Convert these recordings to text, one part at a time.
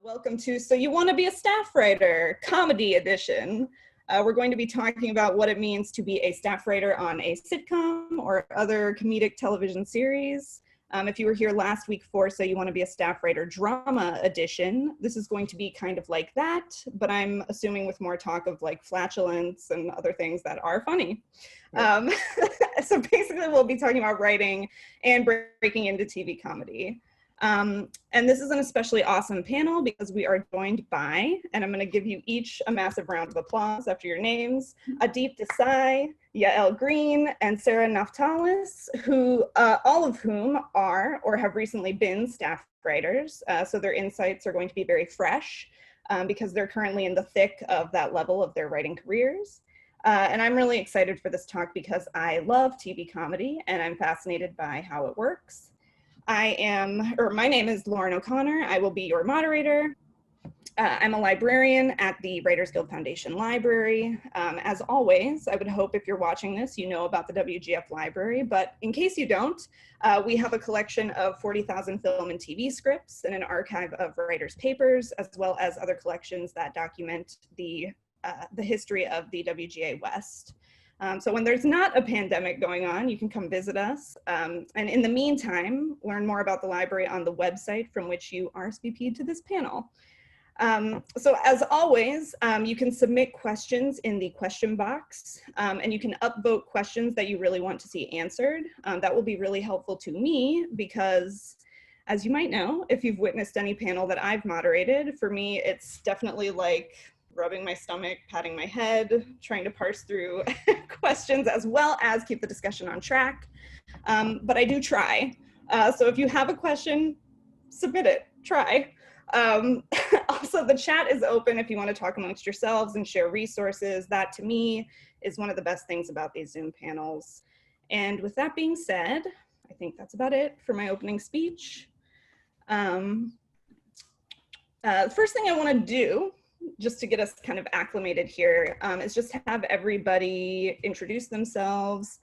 Welcome to So You Want to Be a Staff Writer, Comedy Edition. We're going to be talking about what it means to be a staff writer on a sitcom or other comedic television series. If you were here last week for So You Want to Be a Staff Writer Drama Edition, this is going to be kind of like that, but I'm assuming with more talk of like flatulence and other things that are funny. So basically we'll be talking about writing and breaking into TV comedy. And this is an especially awesome panel because we are joined by, and I'm going to give you each a massive round of applause after your names, Aadip Desai, Yael Green, and Sarah Naftalis, who all of whom are or have recently been staff writers. So their insights are going to be very fresh because they're currently in the thick of that level of their writing careers. And I'm really excited for this talk because I love TV comedy and I'm fascinated by how it works. My name is Lauren O'Connor. I will be your moderator. I'm a librarian at the Writers Guild Foundation Library. As always, I would hope if you're watching this, you know about the WGF Library, but in case you don't, we have a collection of 40,000 film and TV scripts and an archive of writers' papers, as well as other collections that document the history of the WGA West. So when there's not a pandemic going on, you can come visit us. And in the meantime, learn more about the library on the website from which you RSVP'd to this panel. So as always, you can submit questions in the question box and you can upvote questions that you really want to see answered. That will be really helpful to me because, as you might know, if you've witnessed any panel that I've moderated, for me, it's definitely like rubbing my stomach, patting my head, trying to parse through questions as well as keep the discussion on track. But I do try. So if you have a question, submit it, try. Also, the chat is open if you want to talk amongst yourselves and share resources. That to me is one of the best things about these Zoom panels. And with that being said, I think that's about it for my opening speech. The first thing I want to do, just to get us kind of acclimated here, is just have everybody introduce themselves,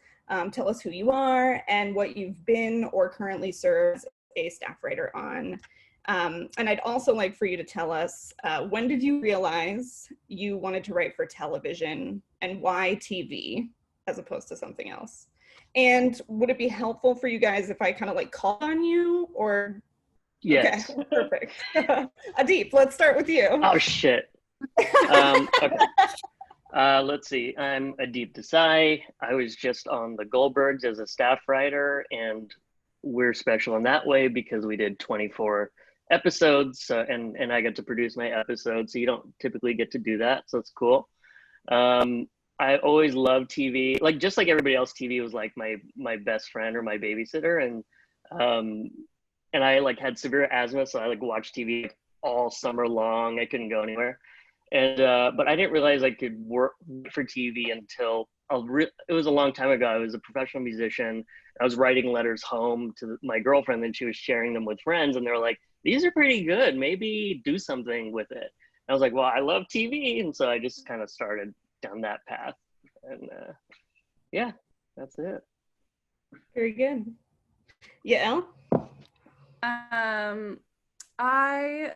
tell us who you are and what you've been or currently serve as a staff writer on. And I'd also like for you to tell us, when did you realize you wanted to write for television and why TV as opposed to something else? And would it be helpful for you guys if I kind of like call on you or? Yes. Okay, perfect. Aadip, let's start with you. Oh, shit. Okay. Let's see. I'm Aadip Desai. I was just on the Goldbergs as a staff writer, and we're special in that way because we did 24 episodes, and I got to produce my episodes, so you don't typically get to do that, so it's cool. I always loved TV. Like, just like everybody else, TV was like my best friend or my babysitter, and I like had severe asthma, so I like watched TV all summer long. I couldn't go anywhere. And but I didn't realize I could work for TV until it was a long time ago. I was a professional musician. I was writing letters home to my girlfriend, and she was sharing them with friends, and they were like, "These are pretty good. Maybe do something with it." And I was like, "Well, I love TV," and so I just kind of started down that path. And yeah, that's it. Very good. Yael? I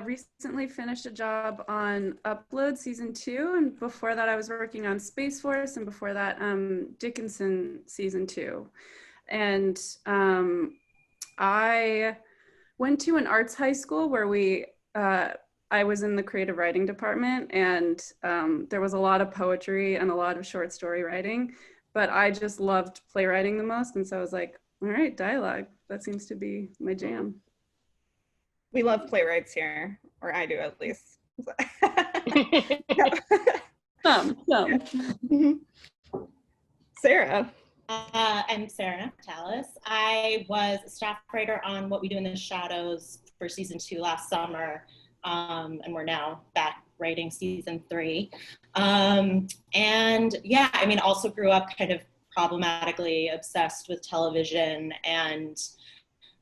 recently finished a job on Upload season 2, and before that I was working on Space Force, and before that Dickinson season 2. And I went to an arts high school where I was in the creative writing department, and there was a lot of poetry and a lot of short story writing, but I just loved playwriting the most, and so I was like, all right, dialogue, that seems to be my jam. We love playwrights here, or I do at least. Sarah. I'm Sarah Naftalis. I was a staff writer on What We Do in the Shadows for season 2 last summer, and we're now back writing season 3. And yeah, I mean, also grew up kind of problematically obsessed with television and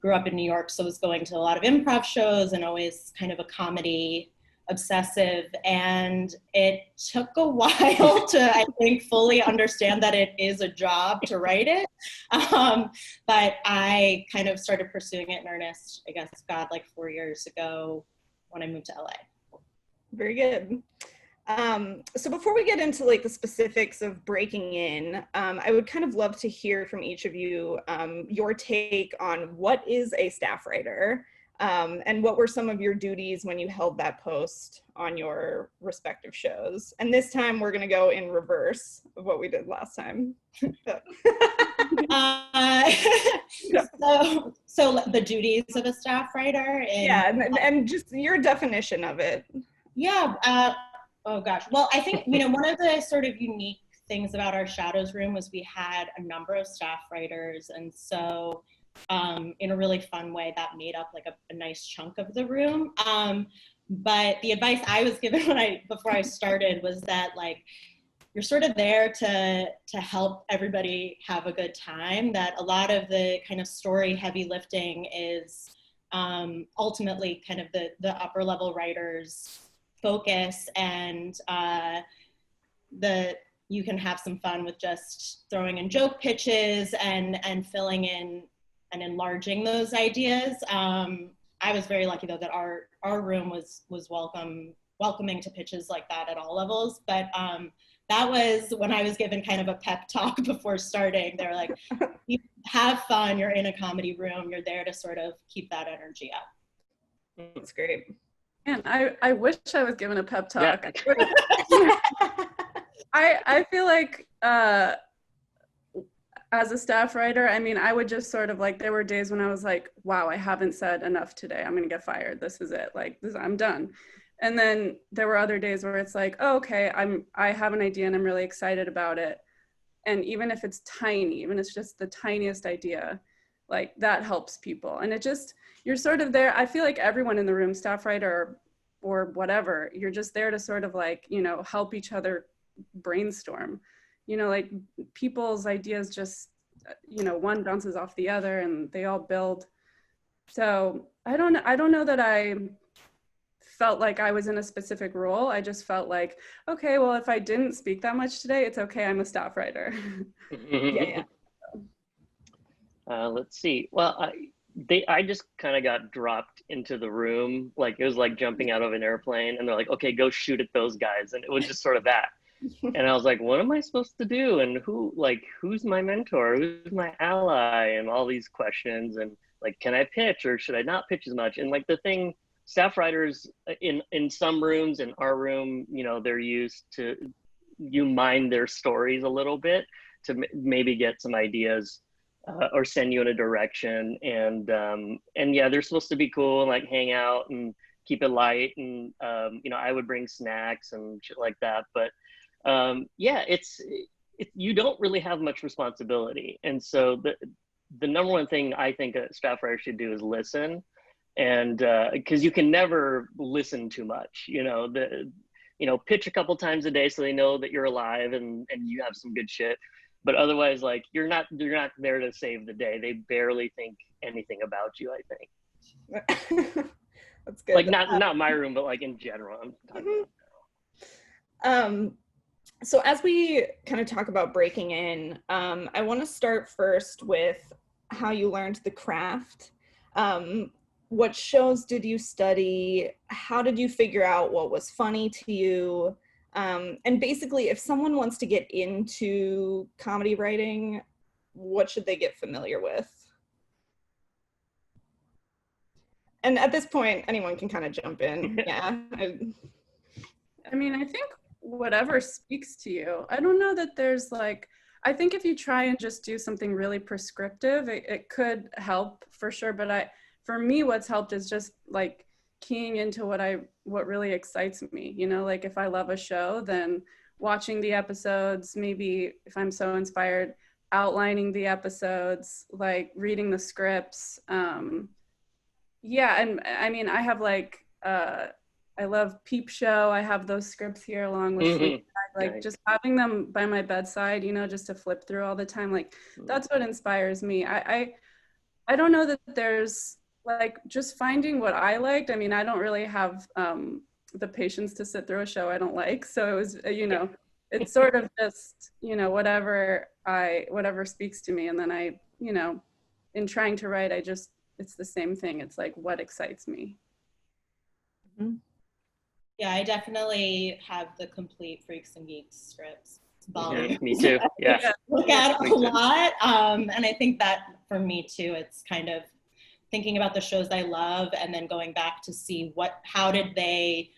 grew up in New York, so was going to a lot of improv shows and always kind of a comedy obsessive. And it took a while to, I think, fully understand that it is a job to write it. But I kind of started pursuing it in earnest, I guess, God, like 4 years ago when I moved to LA. Very good. So before we get into like the specifics of breaking in, I would kind of love to hear from each of you your take on what is a staff writer, and what were some of your duties when you held that post on your respective shows. And this time we're going to go in reverse of what we did last time. So the duties of a staff writer. And just your definition of it. Yeah. Oh gosh. Well, I think, one of the sort of unique things about our Shadows room was we had a number of staff writers. And so in a really fun way, that made up like a nice chunk of the room. But the advice I was given before I started was that like, you're sort of there to help everybody have a good time, that a lot of the kind of story heavy lifting is ultimately kind of the upper level writers' focus, and you can have some fun with just throwing in joke pitches and filling in and enlarging those ideas. I was very lucky though that our room was welcoming to pitches like that at all levels, but that was when I was given kind of a pep talk before starting. They're like, you have fun, you're in a comedy room, you're there to sort of keep that energy up. That's great. Man, I wish I was given a pep talk. Yeah. I feel like as a staff writer, I mean, I would just sort of like, there were days when I was like, wow, I haven't said enough today. I'm gonna get fired. This is it. Like, I'm done. And then there were other days where it's like, oh, okay, I have an idea and I'm really excited about it. And even if it's tiny, even if it's just the tiniest idea, like that helps people. And it just, you're sort of there. I feel like everyone in the room, staff writer or whatever, you're just there to sort of like, help each other brainstorm. Like people's ideas just, one bounces off the other and they all build. So I don't know that I felt like I was in a specific role. I just felt like, okay, well, if I didn't speak that much today, it's okay. I'm a staff writer. Yeah. Let's see. Well, I just kind of got dropped into the room. Like it was like jumping out of an airplane and they're like, okay, go shoot at those guys. And it was just sort of that. And I was like, what am I supposed to do? And who's my mentor? Who's my ally? And all these questions. And like, can I pitch or should I not pitch as much? And like the thing, staff writers in some rooms, in our room, they're used to, you mind their stories a little bit to maybe get some ideas or send you in a direction. And yeah, they're supposed to be cool and like hang out and keep it light. And, I would bring snacks and shit like that. But yeah, you don't really have much responsibility. And so the number one thing I think a staff writer should do is listen. And because you can never listen too much, pitch a couple times a day so they know that you're alive and you have some good shit. But otherwise, like you're not there to save the day. They barely think anything about you, I think. That's good. Like not my room, but like in general. I'm talking about. So as we kind of talk about breaking in, I want to start first with how you learned the craft. What shows did you study? How did you figure out what was funny to you? And basically, if someone wants to get into comedy writing, what should they get familiar with? And at this point, anyone can kind of jump in. Yeah. I mean, I think whatever speaks to you. I don't know that there's like, I think if you try and just do something really prescriptive, it could help for sure. But for me, what's helped is just like keying into what really excites me. Like if I love a show, then watching the episodes, maybe if I'm so inspired, outlining the episodes, like reading the scripts. Yeah, and I mean, I have like, I love Peep Show. I have those scripts here along with Sleep Bag, like just having them by my bedside, just to flip through all the time. Like that's what inspires me. I don't know that there's like just finding what I liked. I mean, I don't really have the patience to sit through a show I don't like. So it was, it's sort of just, whatever speaks to me. And then I, in trying to write, it's the same thing. It's like what excites me. Mhm. Yeah, I definitely have the complete Freaks and Geeks scripts. Volume. Me too. Yeah. Look at a lot. And I think that for me too, it's kind of thinking about the shows I love and then going back to see how did they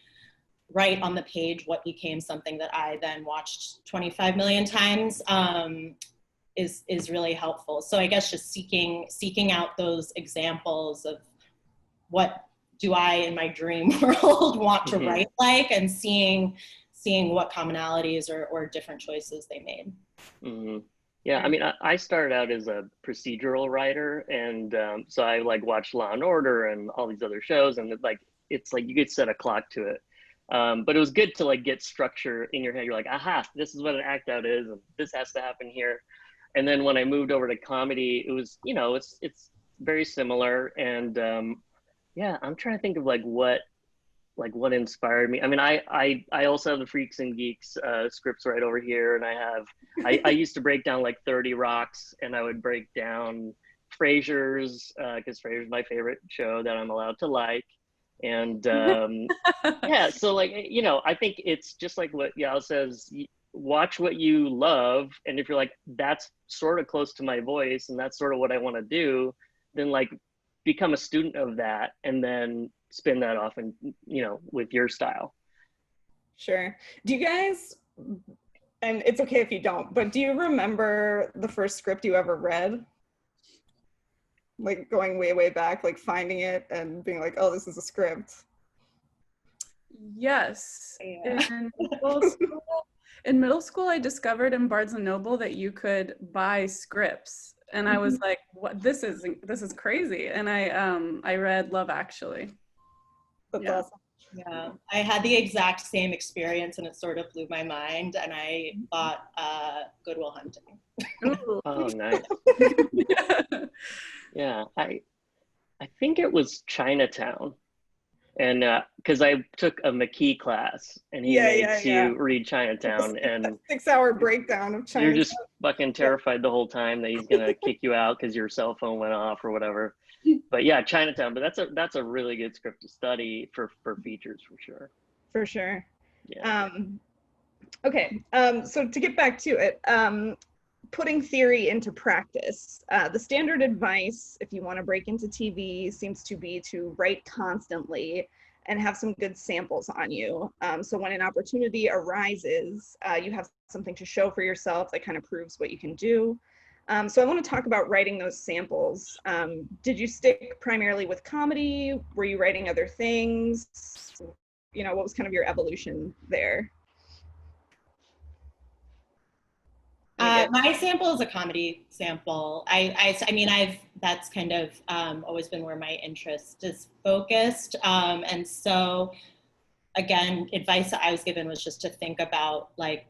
write on the page what became something that I then watched 25 million times is really helpful. So I guess just seeking out those examples of what do I in my dream world want to write like, and seeing what commonalities or different choices they made. Yeah, I mean, I started out as a procedural writer, and so I like watched Law and Order and all these other shows, and it's like you could set a clock to it. But it was good to like get structure in your head. You're like, aha, this is what an act out is, and this has to happen here. And then when I moved over to comedy, it was, it's very similar. And yeah, I'm trying to think of what inspired me. I mean, I also have the Freaks and Geeks scripts right over here, and I used to break down like 30 Rocks, and I would break down Frasier's because Frasier's my favorite show that I'm allowed to like. And yeah, so like, I think it's just like what Yael says, watch what you love, and if you're like, that's sort of close to my voice and that's sort of what I want to do, then like become a student of that and then spin that off and with your style. Sure. Do you guys, and it's okay if you don't, but do you remember the first script you ever read? Like going way, way back, like finding it and being like, oh, this is a script. Yes. Yeah. In middle school, I discovered in Barnes and Noble that you could buy scripts. And I was like, what, this is crazy. And I read Love Actually. That's awesome. Yeah, I had the exact same experience, and it sort of blew my mind, and I bought Good Will Hunting. Oh, nice. Yeah, I think it was Chinatown, and because I took a McKee class, and he made you read Chinatown, and 6-hour breakdown of Chinatown. You're just fucking terrified the whole time that he's gonna kick you out because your cell phone went off or whatever. But yeah, Chinatown. But that's a really good script to study for features for sure. For sure. Yeah. Okay. So to get back to it, putting theory into practice. The standard advice, if you want to break into TV, seems to be to write constantly and have some good samples on you. So when an opportunity arises, you have something to show for yourself that kind of proves what you can do. So I want to talk about writing those samples. Did you stick primarily with comedy? Were you writing other things? What was kind of your evolution there? My sample is a comedy sample. I mean, that's kind of always been where my interest is focused. And so, again, advice that I was given was just to think about, like,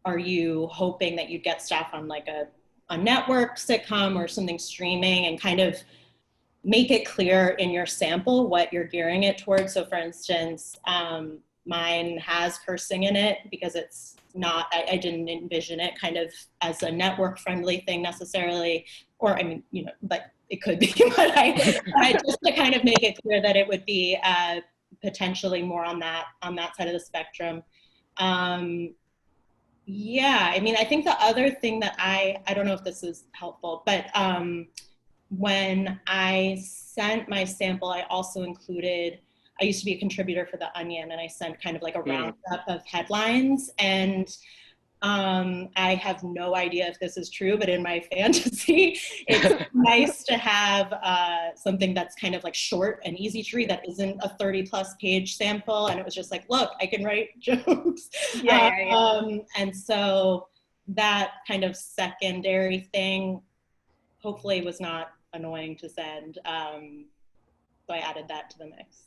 are you hoping that you'd get stuff on like a network sitcom or something streaming, and kind of make it clear in your sample what you're gearing it towards. So for instance, mine has cursing in it because it's not, I didn't envision it kind of as a network friendly thing necessarily, or I mean, but it could be, but I just to kind of make it clear that it would be potentially more on that side of the spectrum. Yeah, I mean, I think the other thing that I don't know if this is helpful, but when I sent my sample, I also included, I used to be a contributor for The Onion, and I sent kind of like a roundup of headlines. And I have no idea if this is true, but in my fantasy, it's nice to have something that's kind of like short and easy to read that isn't a 30+ page sample. And it was just like, look, I can write jokes. And so that kind of secondary thing hopefully was not annoying to send. So I added that to the mix.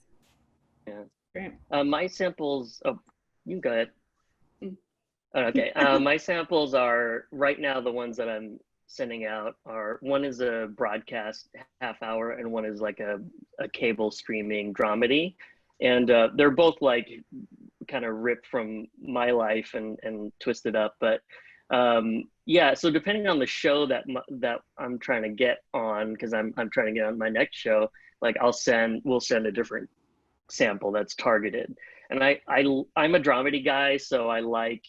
Yeah. Great. My samples, oh, you go ahead. Okay, my samples are, right now, the ones that I'm sending out are, one is a broadcast half hour and one is like a cable streaming dramedy. And they're both like kind of ripped from my life and twisted up. But yeah, so depending on the show that I'm trying to get on, because I'm trying to get on my next show, like we'll send a different sample that's targeted. And I'm a dramedy guy, so I like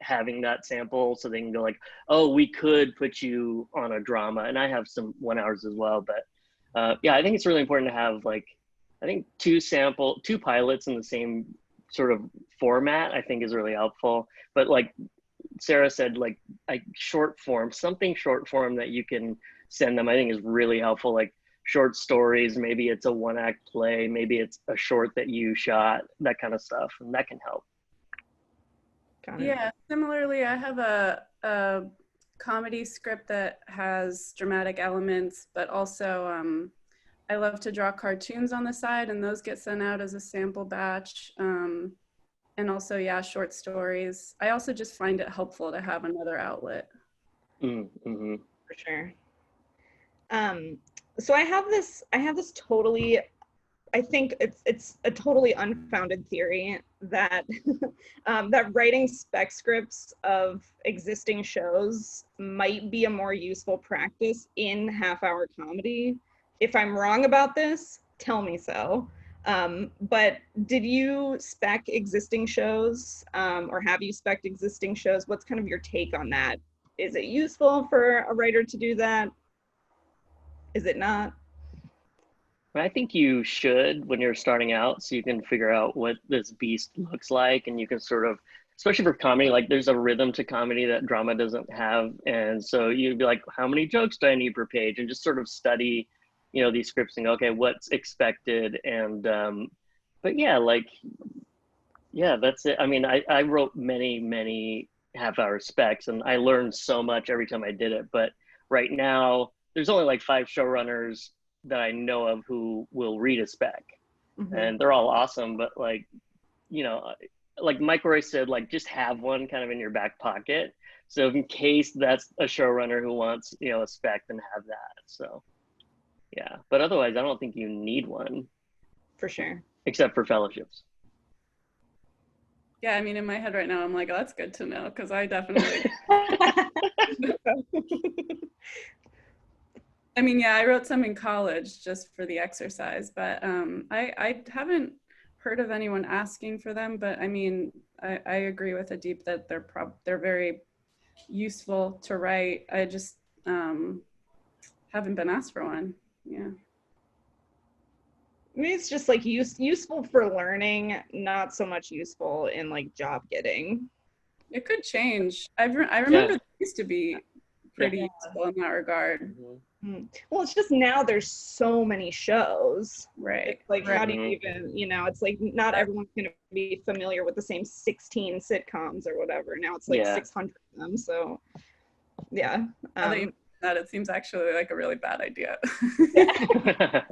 having that sample so they can go like, oh, we could put you on a drama. And I have some 1 hours as well, but yeah, I think it's really important to have like, I think two pilots in the same sort of format, I think is really helpful. But like Sarah said, like something short form that you can send them, I think is really helpful. Like short stories, maybe it's a 1-act play, maybe it's a short that you shot, that kind of stuff, and that can help. Yeah, similarly, I have a comedy script that has dramatic elements, but also I love to draw cartoons on the side, and those get sent out as a sample batch. And also, yeah, short stories. I also just find it helpful to have another outlet. Mm-hmm. For sure. So I have this totally, I think it's a totally unfounded theory that that writing spec scripts of existing shows might be a more useful practice in half-hour comedy. If I'm wrong about this, tell me so. But did you spec existing shows, or have you spec'd existing shows? What's kind of your take on that? Is it useful for a writer to do that? Is it not? I think you should when you're starting out, so you can figure out what this beast looks like, and you can sort of, especially for comedy, like there's a rhythm to comedy that drama doesn't have. And so you'd be like, how many jokes do I need per page? And just sort of study, you know, these scripts and go, okay, what's expected? And, but yeah, like, yeah, that's it. I mean, I wrote many half-hour specs, and I learned so much every time I did it. But right now, there's only like 5 showrunners that I know of who will read a spec. Mm-hmm. And they're all awesome, but like, you know, like Mike Roy said, like just have one kind of in your back pocket. So in case that's a showrunner who wants, you know, a spec, then have that. So yeah, but otherwise I don't think you need one. For sure. Except for fellowships. Yeah, I mean, in my head right now, I'm like, oh, that's good to know, because I definitely. I mean, yeah, I wrote some in college just for the exercise, but I haven't heard of anyone asking for them. But I mean, I agree with Aadip that they're very useful to write. I just haven't been asked for one. Yeah. I mean, it's just like useful for learning, not so much useful in like job getting. It could change. I remember it used to be pretty useful in that regard. Mm-hmm. Well, it's just now there's so many shows, right? It's like, how do you even, you know, it's like not everyone's going to be familiar with the same 16 sitcoms or whatever. Now it's like 600 of them. So yeah. That it seems actually like a really bad idea. I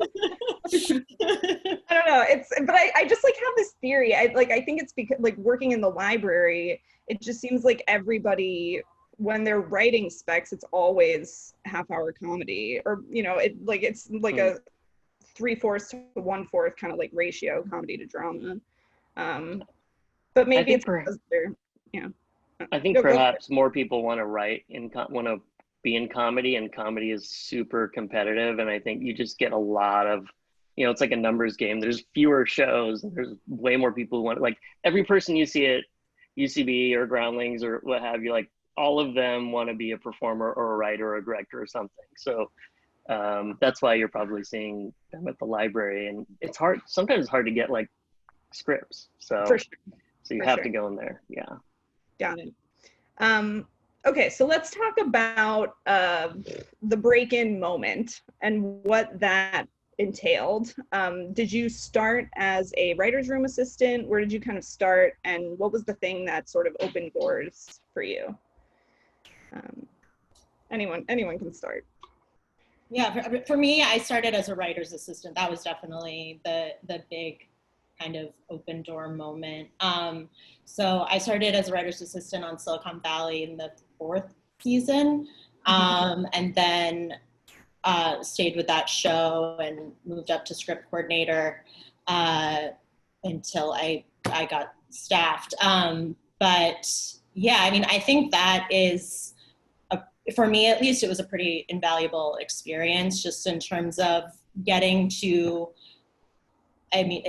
don't know. But I just like have this theory. I think it's because like working in the library, it just seems like everybody, when they're writing specs, it's always half-hour comedy, or you know, it's like a 3/4 to 1/4 kind of like ratio, comedy to drama. But maybe it's because they're, yeah. I think perhaps more people want to write want to be in comedy, and comedy is super competitive, and I think you just get a lot of, you know, it's like a numbers game. There's fewer shows, and there's way more people who want, like every person you see at UCB or Groundlings or what have you, like all of them want to be a performer or a writer or a director or something. So that's why you're probably seeing them at the library, and it's hard, sometimes it's hard to get like scripts. So, for sure. So you have to go in there. Yeah. Got it. Okay, so let's talk about the break-in moment and what that entailed. Did you start as a writer's room assistant? Where did you kind of start, and what was the thing that sort of opened doors for you? Anyone can start. Yeah, for me, I started as a writer's assistant. That was definitely the big kind of open door moment. So I started as a writer's assistant on Silicon Valley in the 4th season, and then stayed with that show and moved up to script coordinator until I got staffed. But yeah, I mean, I think that is, for me at least, it was a pretty invaluable experience just in terms of getting to, I mean,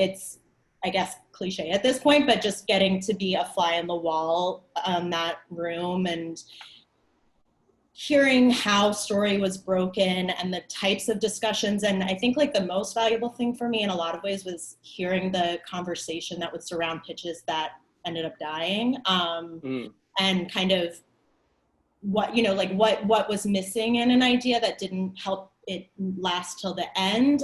I guess, cliche at this point, but just getting to be a fly in the wall that room and hearing how story was broken and the types of discussions. And I think like the most valuable thing for me in a lot of ways was hearing the conversation that would surround pitches that ended up dying, and kind of what, you know, like what was missing in an idea that didn't help it last till the end,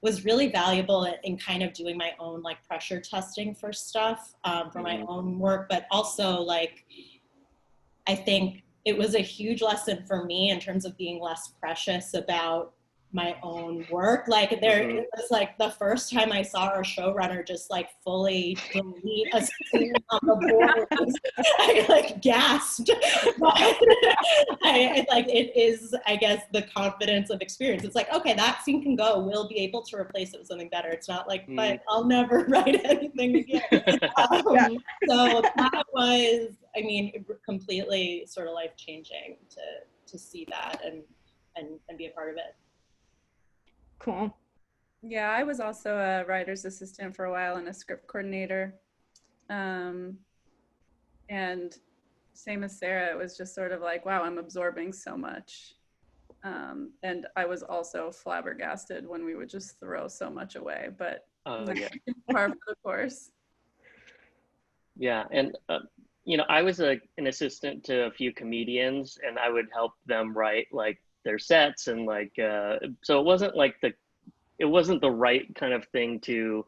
was really valuable in kind of doing my own like pressure testing for stuff, for my own work. But also like, I think it was a huge lesson for me in terms of being less precious about my own work. Like it was like the first time I saw our showrunner just like fully delete a scene on the board. I like gasped. But I like, it is, I guess, the confidence of experience. It's like, okay, that scene can go. We'll be able to replace it with something better. It's not like, but I'll never write anything again. So that was, I mean, completely sort of life-changing to see that and be a part of it. Cool. Yeah, I was also a writer's assistant for a while and a script coordinator. And same as Sarah, it was just sort of like, wow, I'm absorbing so much. And I was also flabbergasted when we would just throw so much away, but par for the course. Yeah, and you know, I was an assistant to a few comedians, and I would help them write like their sets and like so it wasn't like it wasn't the right kind of thing to,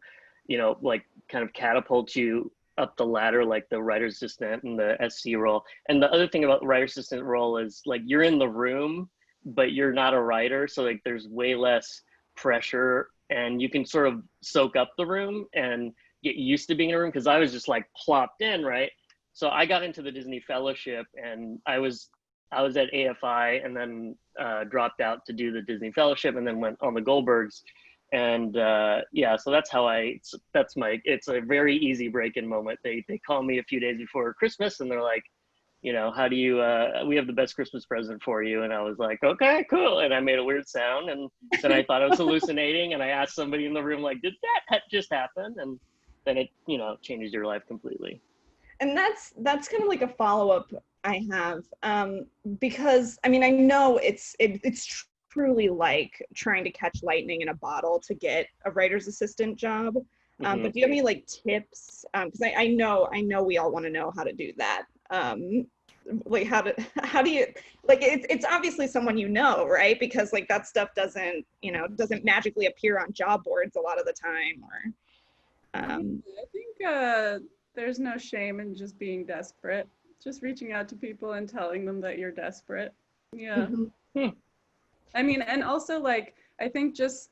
you know, like kind of catapult you up the ladder like the writer's assistant and the SC role. And the other thing about the writer's assistant role is like you're in the room but you're not a writer, so like there's way less pressure and you can sort of soak up the room and get used to being in a room, because I was just like plopped in, right? So I got into the Disney Fellowship and I was at AFI and then dropped out to do the Disney Fellowship and then went on the Goldbergs. And yeah, so that's how it's a very easy break-in moment. They call me a few days before Christmas and they're like, you know, how do you, we have the best Christmas present for you. And I was like, okay, cool. And I made a weird sound and then I thought I was hallucinating and I asked somebody in the room, like, did that just happen? And then it, you know, changes your life completely. And that's kind of like a follow-up I have, because I mean, I know it's truly like trying to catch lightning in a bottle to get a writer's assistant job. But do you have any like tips? Because I know we all want to know how to do that. Like how do you, like, it's obviously someone you know, right? Because like that stuff doesn't magically appear on job boards a lot of the time. Or I think there's no shame in just being desperate, just reaching out to people and telling them that you're desperate. Yeah. I mean, and also like, I think just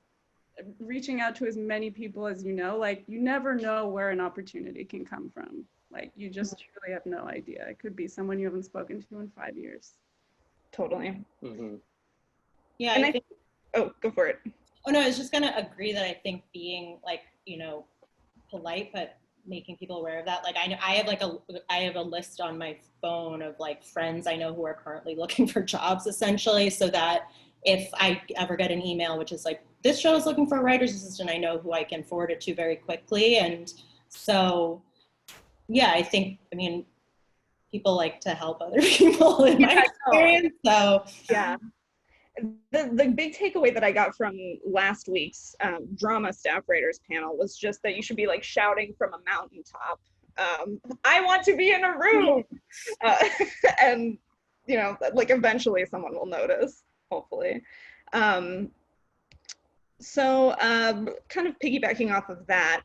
reaching out to as many people as you know, like you never know where an opportunity can come from. Like you just truly have no idea. It could be someone you haven't spoken to in 5 years. Totally. Yeah, and I think, oh, go for it. Oh no, I was just gonna agree that I think being like, you know, polite, but making people aware of that. Like I have a list on my phone of like friends I know who are currently looking for jobs, essentially, so that if I ever get an email which is like, this show is looking for a writer's assistant, I know who I can forward it to very quickly. And so yeah, I mean people like to help other people in my experience. So yeah. The big takeaway that I got from last week's drama staff writers panel was just that you should be like shouting from a mountaintop, I want to be in a room. And you know, like eventually someone will notice, hopefully. So kind of piggybacking off of that,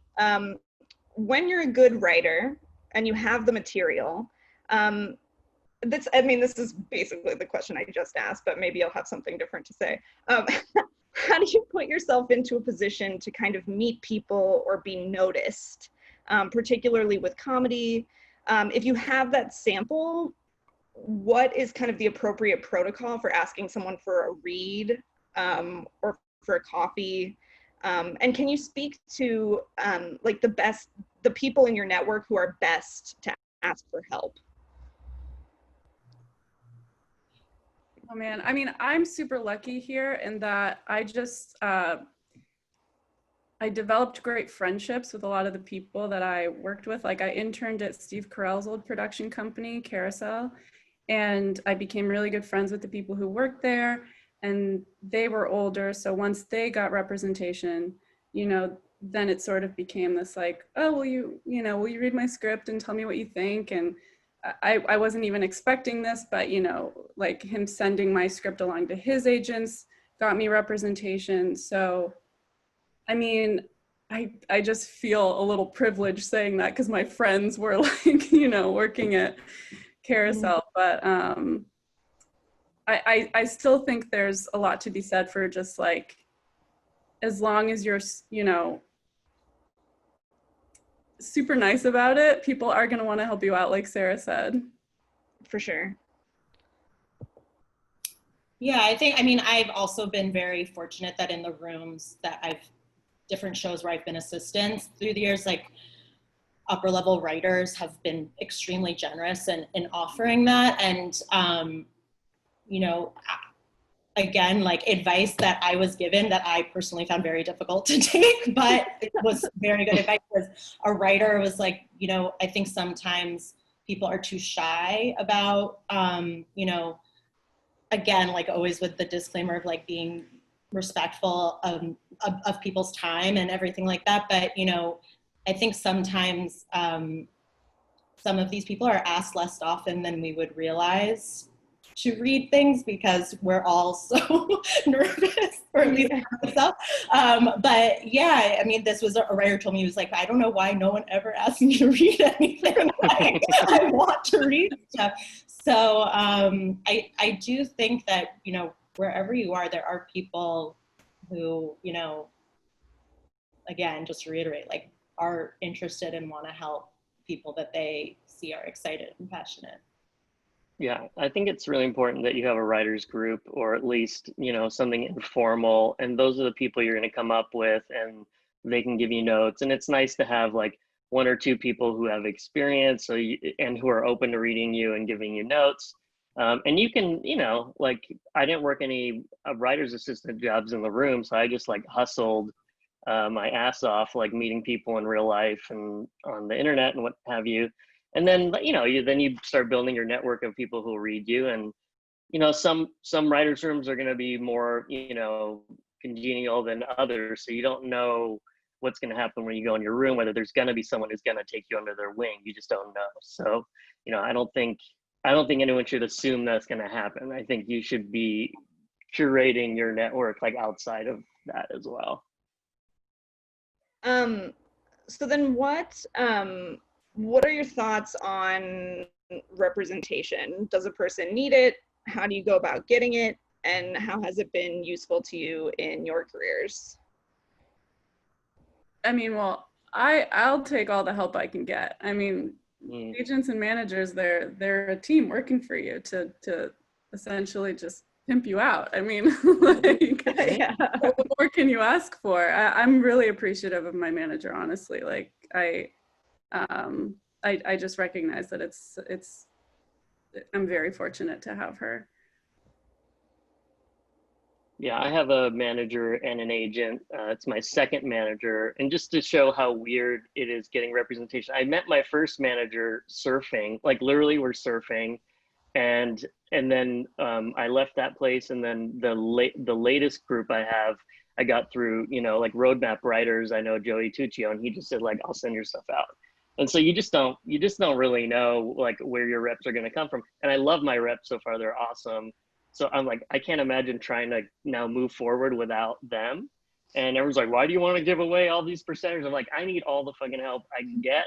when you're a good writer and you have the material, this is basically the question I just asked, but maybe I'll have something different to say. How do you put yourself into a position to kind of meet people or be noticed, particularly with comedy? If you have that sample, what is kind of the appropriate protocol for asking someone for a read or for a coffee? And can you speak to like the people in your network who are best to ask for help? Oh man, I mean, I'm super lucky here in that I I developed great friendships with a lot of the people that I worked with. Like I interned at Steve Carell's old production company, Carousel, and I became really good friends with the people who worked there, and they were older. So once they got representation, you know, then it sort of became this like, oh, will you read my script and tell me what you think? And I wasn't even expecting this, but, you know, like him sending my script along to his agents got me representation. So, I mean, I just feel a little privileged saying that because my friends were like, you know, working at Carousel, but I still think there's a lot to be said for just like, as long as you're, you know, super nice about it, people are going to want to help you out, like Sarah said. For sure. Yeah, I mean, I've also been very fortunate that in the rooms that different shows where I've been assistants through the years, like upper level writers have been extremely generous in offering that. And, you know, again, like advice that I was given that I personally found very difficult to take, but it was very good advice. Was a writer was like, you know, I think sometimes people are too shy about, you know, again, like always with the disclaimer of like being respectful of people's time and everything like that. But, you know, I think sometimes some of these people are asked less often than we would realize to read things because we're all so nervous, or at least myself. But yeah, I mean, this was a writer told me, he was like, I don't know why no one ever asked me to read anything. Like, I want to read stuff. So I do think that, you know, wherever you are, there are people who, you know, again, just to reiterate, like are interested and want to help people that they see are excited and passionate. Yeah, I think it's really important that you have a writers group, or at least, you know, something informal, and those are the people you're going to come up with, and they can give you notes. And it's nice to have like one or two people who have experience, and who are open to reading you and giving you notes. And you can, you know, like I didn't work any writer's assistant jobs in the room, so I just like hustled my ass off, like meeting people in real life and on the internet and what have you. And then, you know, you start building your network of people who will read you. And, you know, some writers' rooms are going to be more, you know, congenial than others. So you don't know what's going to happen when you go in your room, whether there's going to be someone who's going to take you under their wing. You just don't know. So, you know, I don't think anyone should assume that's going to happen. I think you should be curating your network like outside of that as well. So then what are your thoughts on representation? Does a person need it? How do you go about getting it? And how has it been useful to you in your careers? I mean, well, I'll take all the help I can get. I mean, agents and managers, they're a team working for you to essentially just pimp you out. I mean, like, yeah. What more can you ask for? I'm really appreciative of my manager, honestly. Like, I just recognize that I'm very fortunate to have her. Yeah, I have a manager and an agent. It's my second manager. And just to show how weird it is getting representation, I met my first manager surfing, like literally we're surfing. And then I left that place. And then the latest group I got through, you know, like roadmap writers. I know Joey Tuccio, and he just said like, I'll send your stuff out. And so you just don't really know like where your reps are going to come from. And I love my reps so far. They're awesome. So I'm like, I can't imagine trying to now move forward without them. And everyone's like, why do you want to give away all these percentages? I'm like, I need all the fucking help I can get.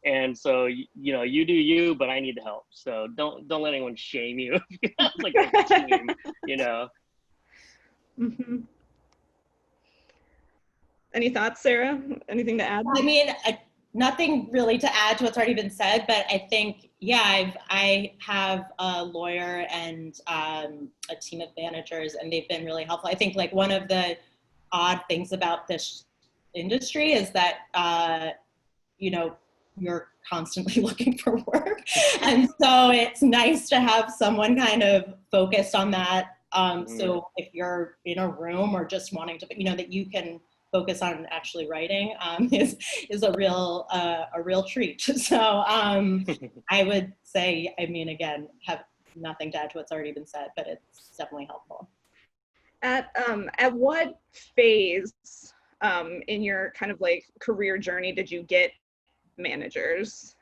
And so, you know, you do you, but I need the help. So don't let anyone shame you. Like a team, you know. Mm-hmm. Any thoughts, Sarah? Anything to add? I mean, nothing really to add to what's already been said, but I think, yeah, I have a lawyer and a team of managers, and they've been really helpful. I think like one of the odd things about this industry is that, you know, you're constantly looking for work. And so it's nice to have someone kind of focused on that. So if you're in a room or just wanting to, you know, that you can focus on actually writing is a real treat. So I would say, I mean, again, have nothing to add to what's already been said, but it's definitely helpful. At what phase in your kind of like career journey did you get managers?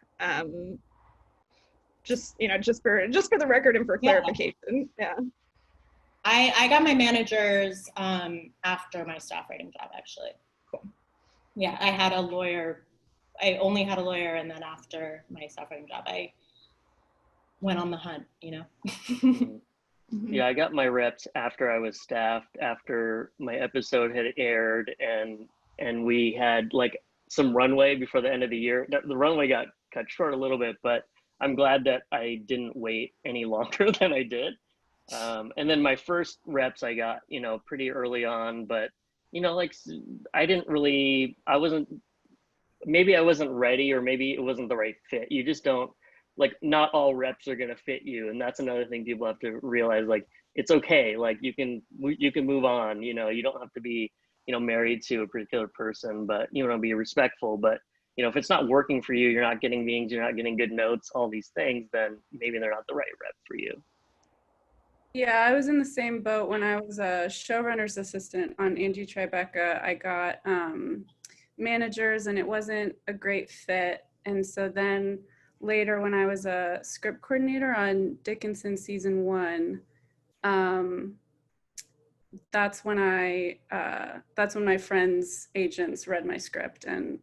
Just for the record and for clarification. Yeah. I got my managers after my staff writing job, actually. Cool. Yeah, I had a lawyer. I only had a lawyer, and then after my staff writing job, I went on the hunt, you know? Mm-hmm. Yeah, I got my reps after I was staffed, after my episode had aired, and we had like some runway before the end of the year. The runway got cut short a little bit, but I'm glad that I didn't wait any longer than I did. And then my first reps I got, pretty early on, but like maybe I wasn't ready, or maybe it wasn't the right fit. You just don't, like, not all reps are going to fit you. And that's another thing people have to realize, like, it's okay. Like you can move on, you don't have to be, married to a particular person, but you want to be respectful. But, if it's not working for you, you're not getting meetings, you're not getting good notes, all these things, then maybe they're not the right rep for you. Yeah, I was in the same boat when I was a showrunner's assistant on Angie Tribeca. I got managers and it wasn't a great fit. And so then later when I was a script coordinator on Dickinson season 1, that's when my friends' agents read my script, and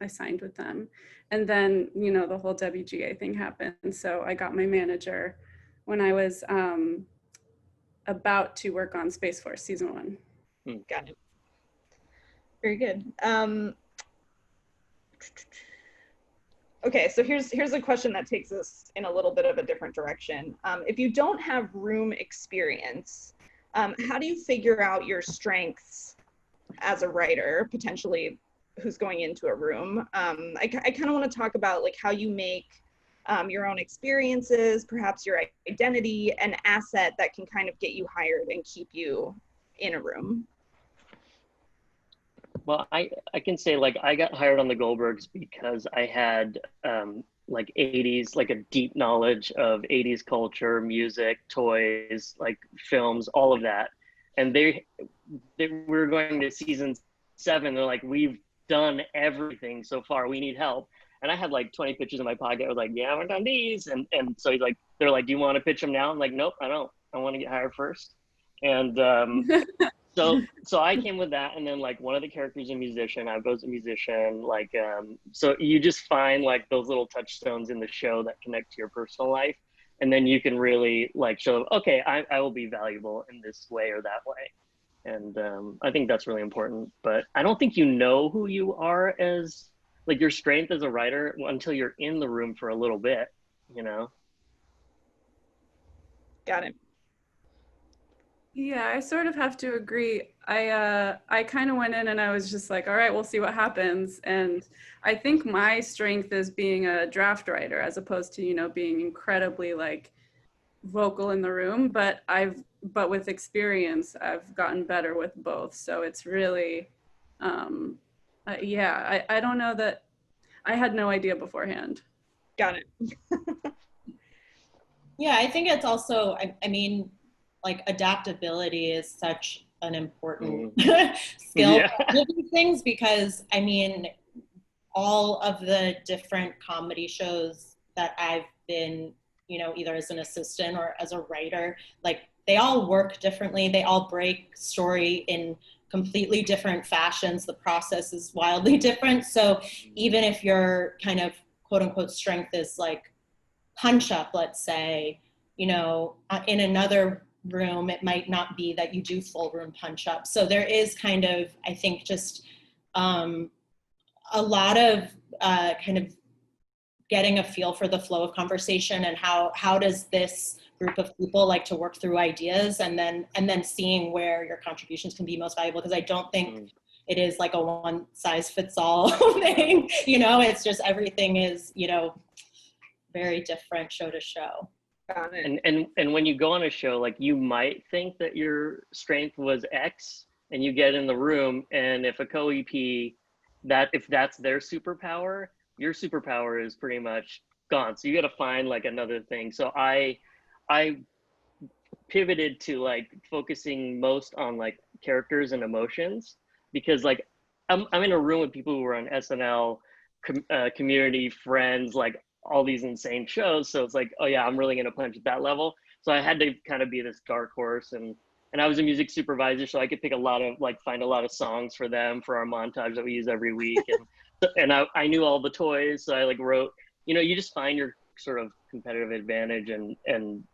I signed with them. And then, the whole WGA thing happened. So I got my manager when I was about to work on Space Force season 1. Got it. Very good. Okay, so here's a question that takes us in a little bit of a different direction. If you don't have room experience, how do you figure out your strengths as a writer, potentially who's going into a room? I kind of want to talk about like how you make your own experiences, perhaps your identity, an asset that can kind of get you hired and keep you in a room. Well, I can say, like, I got hired on the Goldbergs because I had like 80s, like a deep knowledge of 80s culture, music, toys, like films, all of that. And they were going to season 7. They're like, we've done everything so far, we need help. And I had like 20 pitches in my pocket. I was like, yeah, I haven't done these. And so he's like, they're like, do you want to pitch them now? I'm like, nope, I don't. I want to get hired first. And so I came with that. And then like one of the characters is a musician. I was a musician. Like, so you just find like those little touchstones in the show that connect to your personal life. And then you can really like show, okay, I will be valuable in this way or that way. And I think that's really important. But I don't think you know who you are as, like, your strength as a writer until you're in the room for a little bit, Got it. Yeah, I sort of have to agree. I kind of went in and I was just like, all right, we'll see what happens. And I think my strength is being a draft writer as opposed to, being incredibly like vocal in the room. But with experience, I've gotten better with both. So it's really, I don't know that I had no idea beforehand. Got it. Yeah, I think it's also, I mean, like adaptability is such an important skill for these things, because I mean, all of the different comedy shows that I've been, either as an assistant or as a writer, like they all work differently. They all break story in completely different fashions. The process is wildly different. So even if your kind of quote unquote strength is like punch up, let's say, in another room, it might not be that you do full room punch up. So there is kind of, I think, just a lot of kind of getting a feel for the flow of conversation and how does this group of people like to work through ideas, and then seeing where your contributions can be most valuable, because I don't think it is like a one size fits all thing. It's just everything is, very different show to show. And when you go on a show, like, you might think that your strength was X, and you get in the room, and if a co-EP, if that's their superpower, your superpower is pretty much gone. So you got to find like another thing. So I pivoted to like focusing most on like characters and emotions, because like I'm in a room with people who are on SNL, Community, Friends, like all these insane shows. So it's like, oh yeah, I'm really gonna punch at that level. So I had to kind of be this dark horse, and I was a music supervisor, so I could pick a lot of find a lot of songs for them for our montage that we use every week, and I knew all the toys, so I like wrote. You just find your sort of competitive advantage and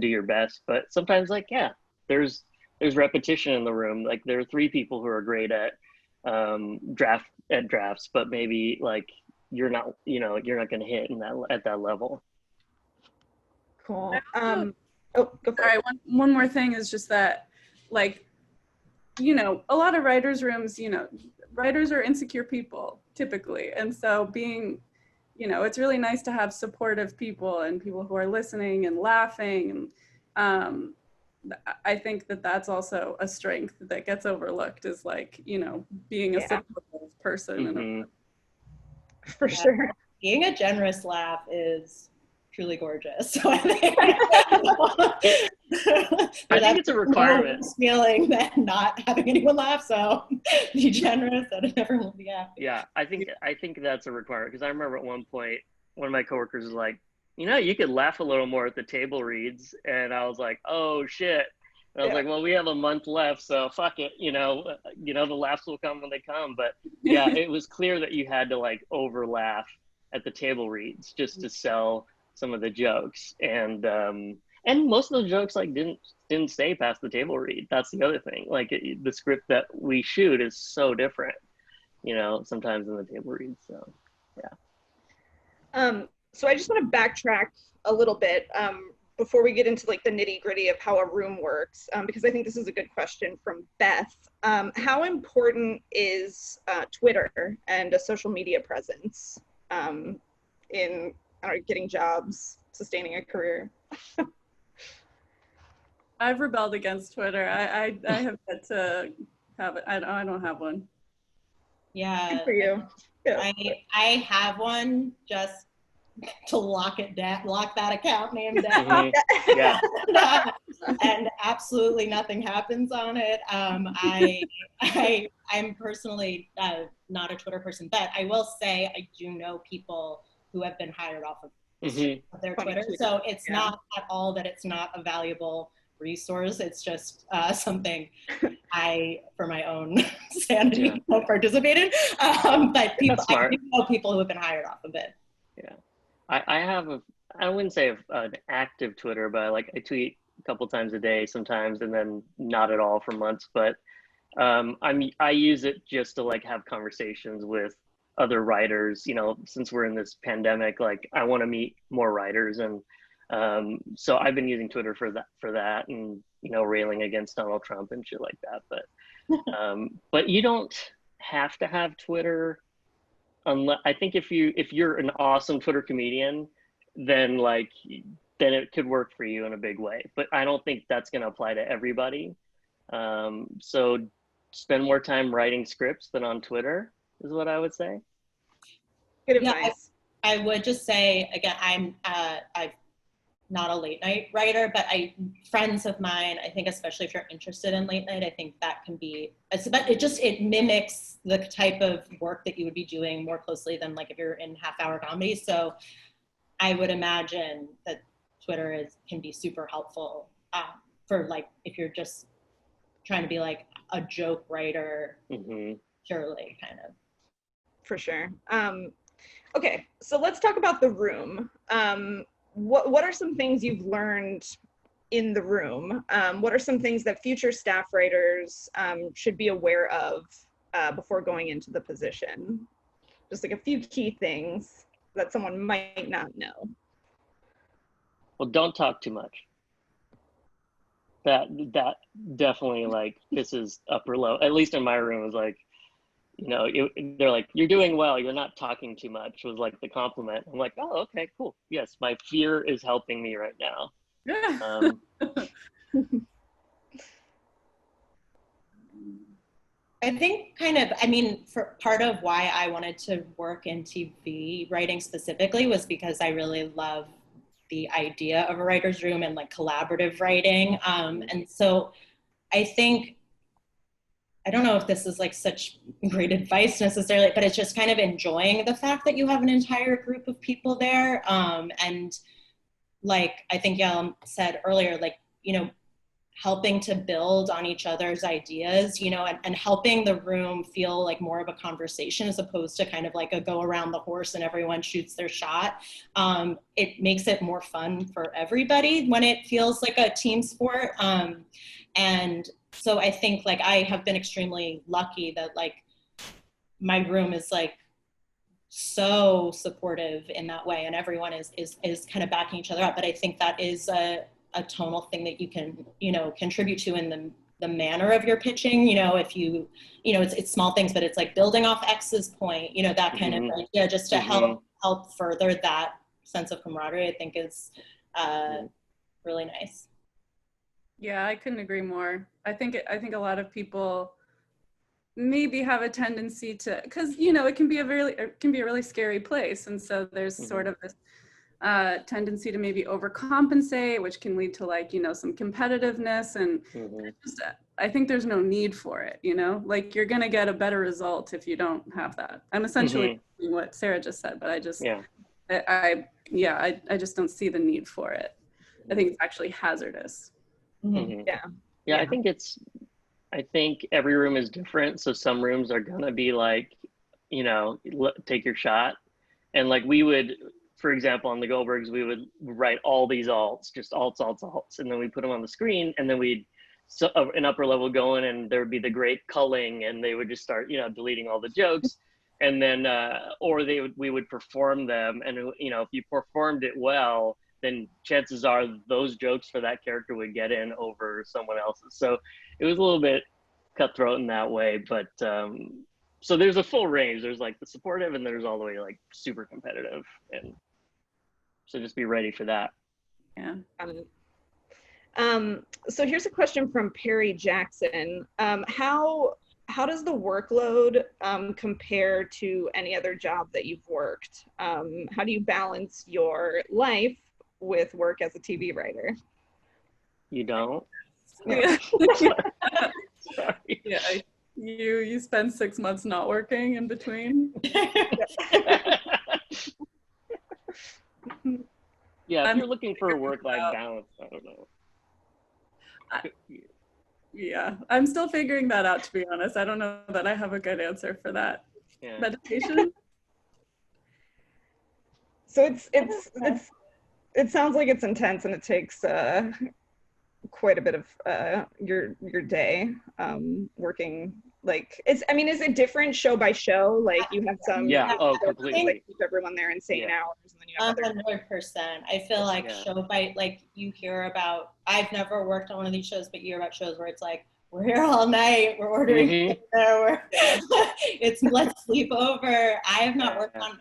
do your best. But sometimes, like, yeah, there's repetition in the room. Like there are 3 people who are great at drafts, but maybe like you're not going to hit at that level. Cool. Oh, go for it. All right, one more thing is just that, like, a lot of writers' rooms, writers are insecure people typically. And so being, it's really nice to have supportive people and people who are listening and laughing. And I think that that's also a strength that gets overlooked, is like, being a supportive person. Mm-hmm. For sure. Being a generous laugh is truly gorgeous. So I think, I think it's a requirement. Feeling that not having anyone laugh, so be generous and everyone will be happy. Yeah, I think that's a requirement, because I remember at one point one of my coworkers was like, you could laugh a little more at the table reads, and I was like, oh shit. And I was like, well, we have a month left, so fuck it, the laughs will come when they come. But yeah, it was clear that you had to like over laugh at the table reads just to sell some of the jokes, and most of the jokes like didn't stay past the table read. That's the other thing. Like the script that we shoot is so different, sometimes in the table read. So yeah. So I just want to backtrack a little bit before we get into like the nitty gritty of how a room works, because I think this is a good question from Beth. How important is Twitter and a social media presence in getting jobs, sustaining a career? I've rebelled against Twitter. I have yet to have it. I don't have one. Yeah. Good for you. Yeah. I have one just to lock that account name down. Yeah. And absolutely nothing happens on it. I'm personally not a Twitter person, but I will say I do know people who have been hired off of their Twitter. So it's not at all that it's not a valuable resource. It's just something I, for my own sanity, won't participate in. But I do know people who have been hired off of it. Yeah. I have I wouldn't say an active Twitter, but I tweet a couple times a day sometimes, and then not at all for months. But I use it just to like have conversations with other writers. Since we're in this pandemic, like I want to meet more writers, and so I've been using Twitter for that, and railing against Donald Trump and shit like that. But you don't have to have Twitter. I think if you're an awesome Twitter comedian, then it could work for you in a big way. But I don't think that's going to apply to everybody. So spend more time writing scripts than on Twitter is what I would say. Good advice. I would just say again, I'm not a late night writer, but friends of mine, I think, especially if you're interested in late night, I think that can be, it mimics the type of work that you would be doing more closely than like if you're in half-hour comedy. So I would imagine that Twitter can be super helpful for like, if you're just trying to be like a joke writer, purely kind of. For sure. Okay, so let's talk about the room. What are some things you've learned in the room? What are some things that future staff writers should be aware of before going into the position? Just like a few key things that someone might not know. Well, don't talk too much. That definitely like pisses up or low. At least in my room, it was like, they're like, you're doing well, you're not talking too much, was like the compliment. I'm like, oh, okay, cool. Yes, my fear is helping me right now. I think for part of why I wanted to work in TV writing specifically was because I really love the idea of a writer's room and like collaborative writing. And so I think, I don't know if this is like such great advice necessarily, but it's just kind of enjoying the fact that you have an entire group of people there. And like, I think Yael said earlier, like, helping to build on each other's ideas, and helping the room feel like more of a conversation as opposed to kind of like a go around the horse and everyone shoots their shot. It makes it more fun for everybody when it feels like a team sport. And so I think like I have been extremely lucky that like my room is like so supportive in that way, and everyone is kind of backing each other up. But I think that is a tonal thing that you can, contribute to in the manner of your pitching, if you, it's small things, but it's like building off X's point, that kind of idea, just to help further that sense of camaraderie, I think is really nice. Yeah, I couldn't agree more. I think a lot of people maybe have a tendency to, because it can be a really scary place, and so there's sort of this tendency to maybe overcompensate, which can lead to like some competitiveness, and just, I think there's no need for it. Like you're gonna get a better result if you don't have that. I'm essentially doing what Sarah just said, but I just I just don't see the need for it. I think it's actually hazardous. I think every room is different, so some rooms are gonna be like, take your shot, and like we would, for example, on the Goldbergs, we would write all these alts, just alts, and then we put them on the screen, and then we'd an upper level going, and there would be the great culling, and they would just start, deleting all the jokes, and then or we would perform them, and if you performed it well, then chances are those jokes for that character would get in over someone else's. So it was a little bit cutthroat in that way, but so there's a full range. There's like the supportive, and there's all the way like super competitive, and so just be ready for that. Yeah. So here's a question from Perry Jackson. How does the workload compare to any other job that you've worked? How do you balance your life with work as a TV writer? You don't? Yeah. Sorry. Yeah. You spend 6 months not working in between. Yeah, if you're looking for a work-life balance, I don't know. Yeah, I'm still figuring that out, to be honest. I don't know that I have a good answer for that. Yeah. Meditation? So it sounds like it's intense, and it takes quite a bit of your day working. Like, is it different show by show? Like you have some completely, like keep everyone there insane hours, and then you have 100%. I feel like show by, like, you hear about, I've never worked on one of these shows, but you hear about shows where it's like, we're here all night, we're ordering dinner, it's let's sleep over. I have not worked on,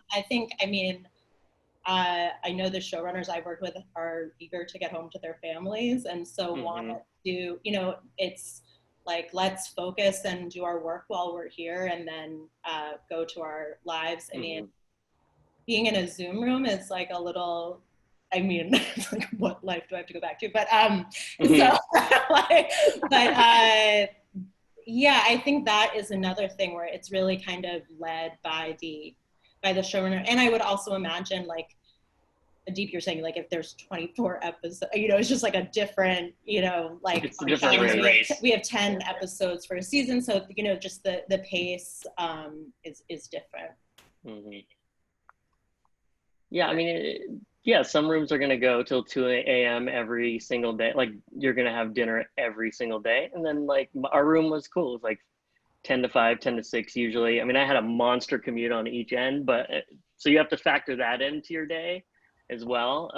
I know the showrunners I've worked with are eager to get home to their families, and so want to do, it's like, let's focus and do our work while we're here, and then go to our lives. I mean, being in a Zoom room is like a little, it's like, what life do I have to go back to? But yeah, I think that is another thing where it's really kind of led by the showrunner. And I would also imagine, like, Aadip, you're saying, like, if there's 24 episodes, it's just like a different, like, it's a different race. We have 10 episodes for a season, so just the pace is different. Yeah, some rooms are going to go till 2 a.m. every single day. Like, you're going to have dinner every single day. And then, like, our room was cool. It was like 10 to 5, 10 to 6 usually. I had a monster commute on each end, but so you have to factor that into your day as well,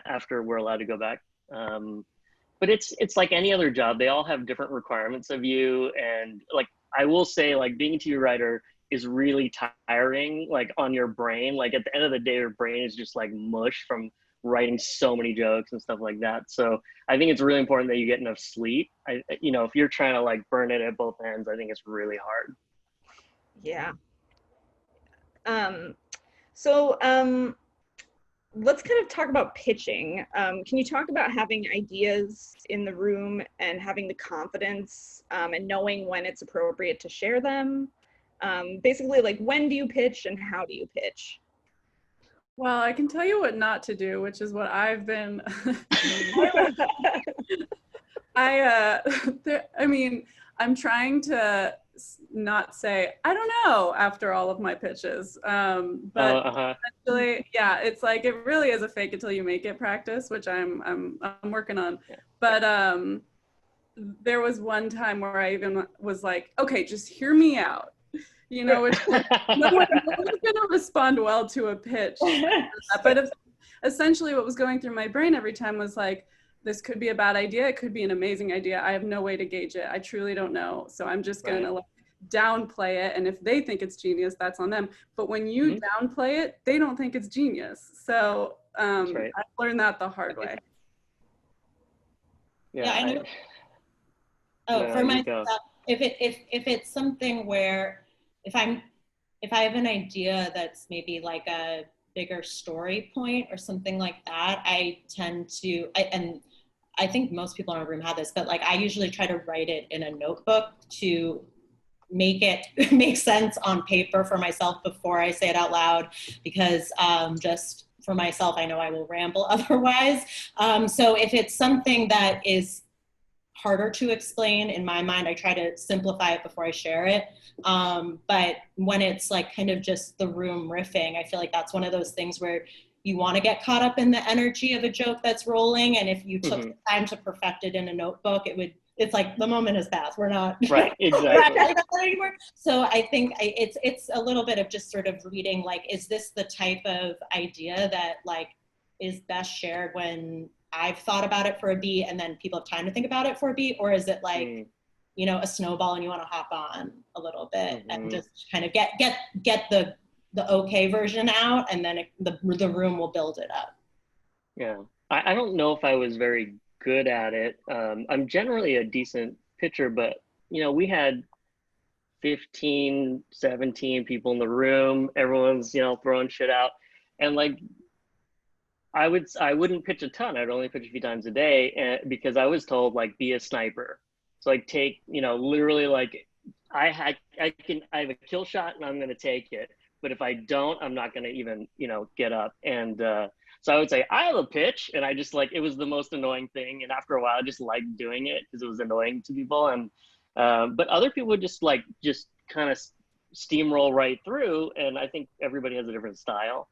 after we're allowed to go back. But it's like any other job. They all have different requirements of you. And, like, I will say, like, being a TV writer is really tiring, like, on your brain. Like, at the end of the day, your brain is just like mush from writing so many jokes and stuff like that. So I think it's really important that you get enough sleep. You know, if you're trying to like burn it at both ends, I think it's really hard. Yeah. So let's kind of talk about pitching. Can you talk about having ideas in the room and having the confidence and knowing when it's appropriate to share them? Basically, like, when do you pitch and how do you pitch? Well, I can tell you what not to do, which is what I've been. I mean, I'm trying to not say, I don't know, after all of my pitches. But actually, yeah, it's like, it really is a fake it till you make it practice, which I'm working on. But there was one time where I even was like, okay, just hear me out. You know, which no one's going to respond well to a pitch. But essentially what was going through my brain every time was like, this could be a bad idea. It could be an amazing idea. I have no way to gauge it. I truly don't know. So I'm just going to like downplay it. And if they think it's genius, that's on them. But when you downplay it, they don't think it's genius. So I learned that the hard way. Yeah, I know. For myself, if it's something where if I have an idea that's maybe like a bigger story point or something like that, I tend to, and I think most people in our room have this, but like I usually try to write it in a notebook to make it make sense on paper for myself before I say it out loud, because just for myself, I know I will ramble otherwise. So if it's something that is harder to explain in my mind, I try to simplify it before I share it. But when it's like kind of just the room riffing, I feel like that's one of those things where you want to get caught up in the energy of a joke that's rolling. And if you took the time to perfect it in a notebook, it's like the moment has passed. We're not right, exactly. we're not talking about that anymore. So I think it's a little bit of just sort of reading, like, is this the type of idea that like is best shared when I've thought about it for a beat and then people have time to think about it for a beat? Or is it like, you know, a snowball and you want to hop on a little bit and just kind of get the okay version out, and then the room will build it up. Yeah, I don't know if I was very good at it. I'm generally a decent pitcher, but you know, we had 15, 17 people in the room. Everyone's, you know, throwing shit out, and like I wouldn't pitch a ton. I'd only pitch a few times a day, because I was told like be a sniper. So like take, you know, literally like I have a kill shot and I'm gonna take it. But if I don't, I'm not gonna even, you know, get up. And so I would say I have a pitch, and I just like, it was the most annoying thing. And after a while, I just liked doing it because it was annoying to people. And but other people would just kind of steamroll right through. And I think everybody has a different style.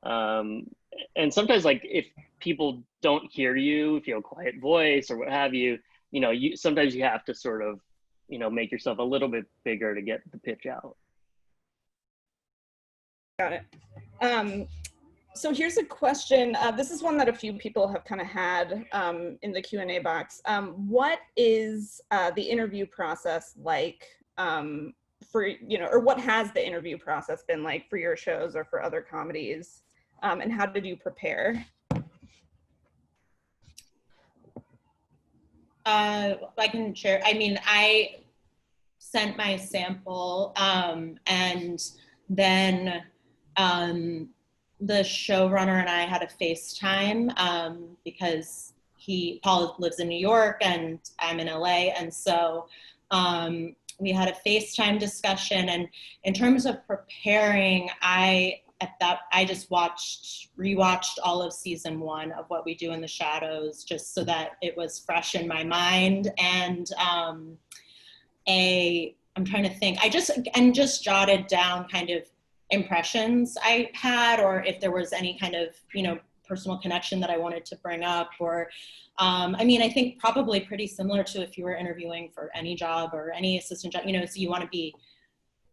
And sometimes like if people don't hear you, if you have a quiet voice or what have you, you know, sometimes you have to sort of, you know, make yourself a little bit bigger to get the pitch out. Got it. So here's a question. This is one that a few people have kind of had in the Q&A box. What is the interview process like for, you know, or what has the interview process been like for your shows or for other comedies? And how did you prepare? I can share. I mean, I sent my sample and then the showrunner and I had a FaceTime because Paul lives in New York and I'm in LA. And so we had a FaceTime discussion. And in terms of preparing, I just rewatched all of season 1 of What We Do in the Shadows, just so that it was fresh in my mind. And I'm trying to think, I just jotted down kind of impressions I had, or if there was any kind of, you know, personal connection that I wanted to bring up, or I mean, I think probably pretty similar to if you were interviewing for any job or any assistant job, you know, so you want to be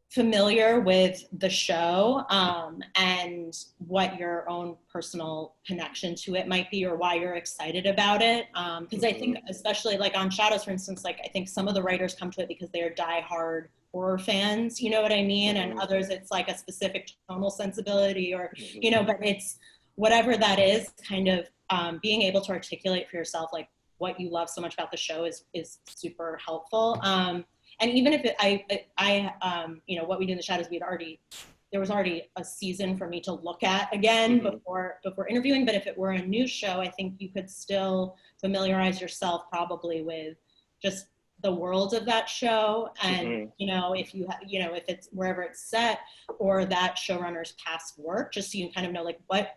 familiar with the show and what your own personal connection to it might be, or why you're excited about it. Because I think, especially like on Shadows, for instance, like I think some of the writers come to it because they are diehard horror fans, you know what I mean? And others, it's like a specific tonal sensibility, or, you know, but it's whatever that is, kind of being able to articulate for yourself like what you love so much about the show is super helpful. And even if you know, What We Do in the Shadows, there was already a season for me to look at again before interviewing. But if it were a new show, I think you could still familiarize yourself probably with just the world of that show, and you know, if it's wherever it's set, or that showrunner's past work, just so you kind of know like what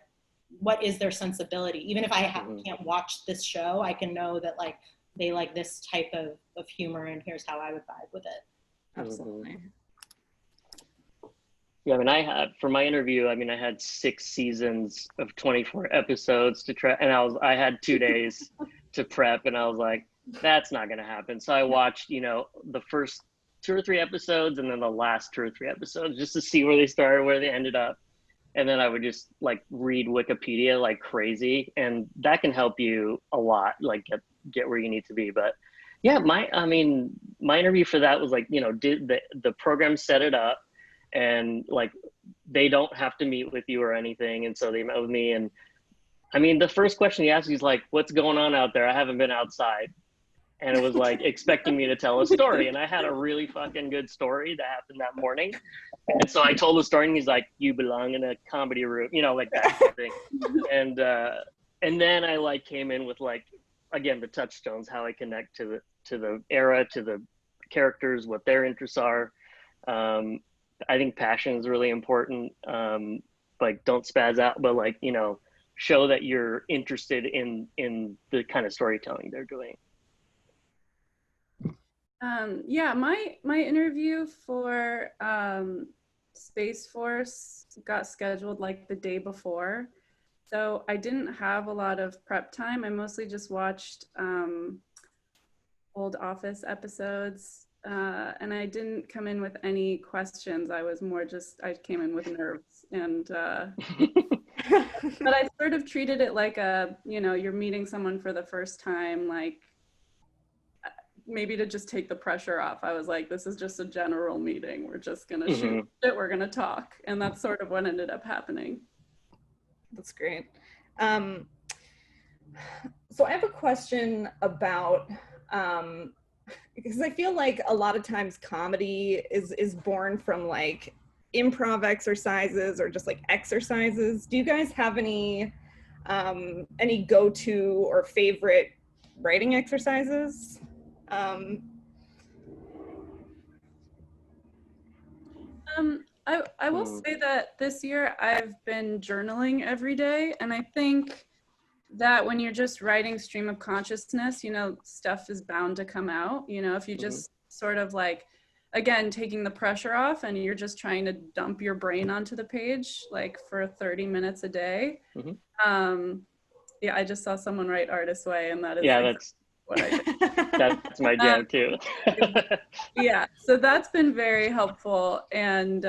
is their sensibility. Even if I can't watch this show, I can know that like they like this type of humor, and here's how I would vibe with it. Absolutely. Yeah, I mean, for my interview, I mean, I had 6 seasons of 24 episodes to try, and I had 2 days to prep, and I was like, that's not going to happen. So I watched, you know, the first 2 or 3 episodes, and then the last 2 or 3 episodes, just to see where they started, where they ended up. And then I would just like read Wikipedia like crazy, and that can help you a lot, like get where you need to be. But yeah, my interview for that was like, you know, did the program set it up, and like they don't have to meet with you or anything, and so they met with me. And I mean, the first question he asked me is like, what's going on out there? I haven't been outside. And it was like expecting me to tell a story, and I had a really fucking good story that happened that morning. And so I told the story, and he's like, you belong in a comedy room, you know, like that kind of thing. And then I like came in with like, again, the touchstones, how I connect to the era, to the characters, what their interests are. I think passion is really important. Like, don't spaz out, but like, you know, show that you're interested in the kind of storytelling they're doing. Yeah, my interview for Space Force got scheduled like the day before, so I didn't have a lot of prep time. I mostly just watched old Office episodes, and I didn't come in with any questions. I came in with nerves, and but I sort of treated it like you're meeting someone for the first time, like maybe to just take the pressure off. I was like, this is just a general meeting. We're just gonna shoot it, we're gonna talk. And that's sort of what ended up happening. That's great. So I have a question about, because I feel like a lot of times comedy is born from like improv exercises or just like exercises. Do you guys have any go-to or favorite writing exercises? I will say that this year I've been journaling every day, and I think that when you're just writing stream of consciousness, you know, stuff is bound to come out. You know, if you just sort of like, again, taking the pressure off, and you're just trying to dump your brain onto the page like for 30 minutes a day. Yeah, I just saw someone write Artist's Way, and that is that's what I did. That's my jam too. Yeah, so that's been very helpful. And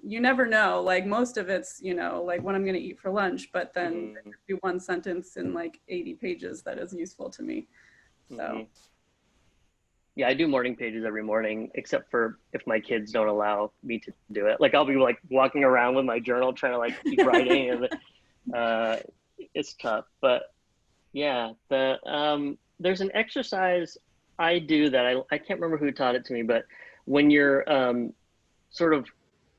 you never know, like most of it's, you know, like what I'm going to eat for lunch, but then there could be one sentence in like 80 pages that is useful to me. So yeah, I do morning pages every morning, except for if my kids don't allow me to do it. Like I'll be like walking around with my journal trying to like keep writing, and it's tough. But yeah, there's an exercise I do that I can't remember who taught it to me, but when you're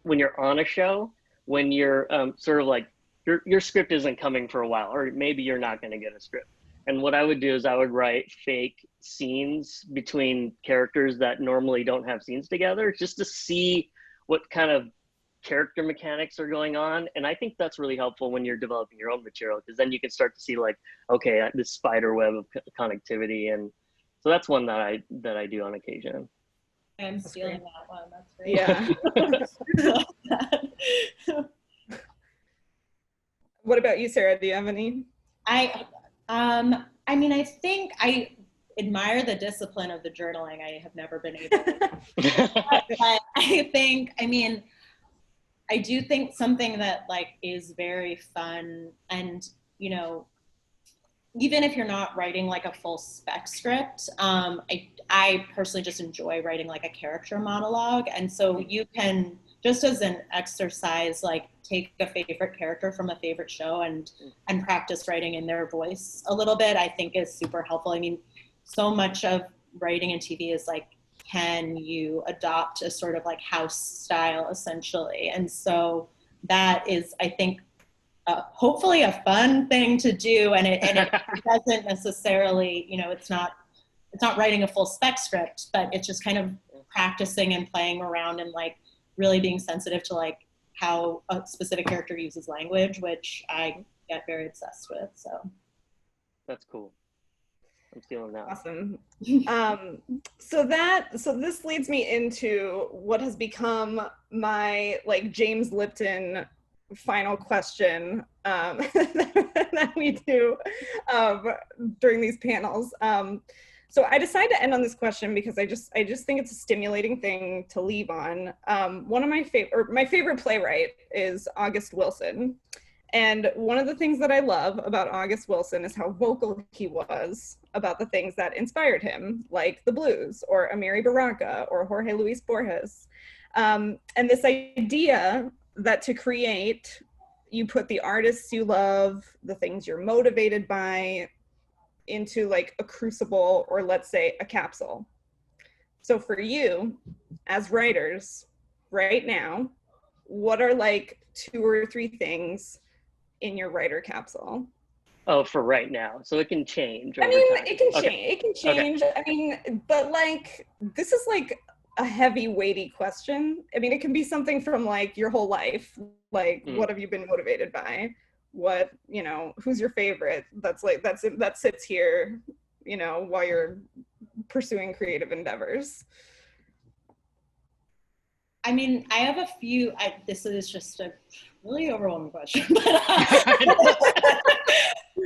when you're on a show, when you're sort of like your script isn't coming for a while, or maybe you're not going to get a script. And what I would do is I would write fake scenes between characters that normally don't have scenes together, just to see what kind of character mechanics are going on. And I think that's really helpful when you're developing your own material, because then you can start to see like, okay, this spider web of connectivity. And so that's one that I do on occasion. I'm stealing that one. That's great. Yeah. What about you, Sarah? Do you have any? I mean, I think I admire the discipline of the journaling. I have never been able but I think, I mean, I do think something that like is very fun, and you know, even if you're not writing like a full spec script, I personally just enjoy writing like a character monologue. And so you can just as an exercise, like take a favorite character from a favorite show and practice writing in their voice a little bit, I think is super helpful. I mean, so much of writing in TV is like, can you adopt a sort of like house style essentially? And so that is, I think, hopefully a fun thing to do. And it doesn't necessarily, you know, it's not writing a full spec script, but it's just kind of practicing and playing around and like really being sensitive to like how a specific character uses language, which I get very obsessed with. So that's cool. I'm feeling that. Awesome. So this leads me into what has become my like James Lipton final question that we do during these panels. So I decided to end on this question because I just think it's a stimulating thing to leave on. One of my favorite playwright is August Wilson. And one of the things that I love about August Wilson is how vocal he was about the things that inspired him, like the blues or Amiri Baraka or Jorge Luis Borges. And this idea that to create, you put the artists you love, the things you're motivated by, into like a crucible, or let's say a capsule. So for you as writers right now, what are like 2 or 3 things in your writer capsule? Oh, for right now. So it can change over I mean, time. it can Okay. change. It can change. Okay. I mean, but like, this is like a heavy, weighty question. I mean, it can be something from like your whole life. Like, what have you been motivated by? What, you know, who's your favorite? That's like, that sits here, you know, while you're pursuing creative endeavors. I mean, I have a few, this is just a really overwhelming question, but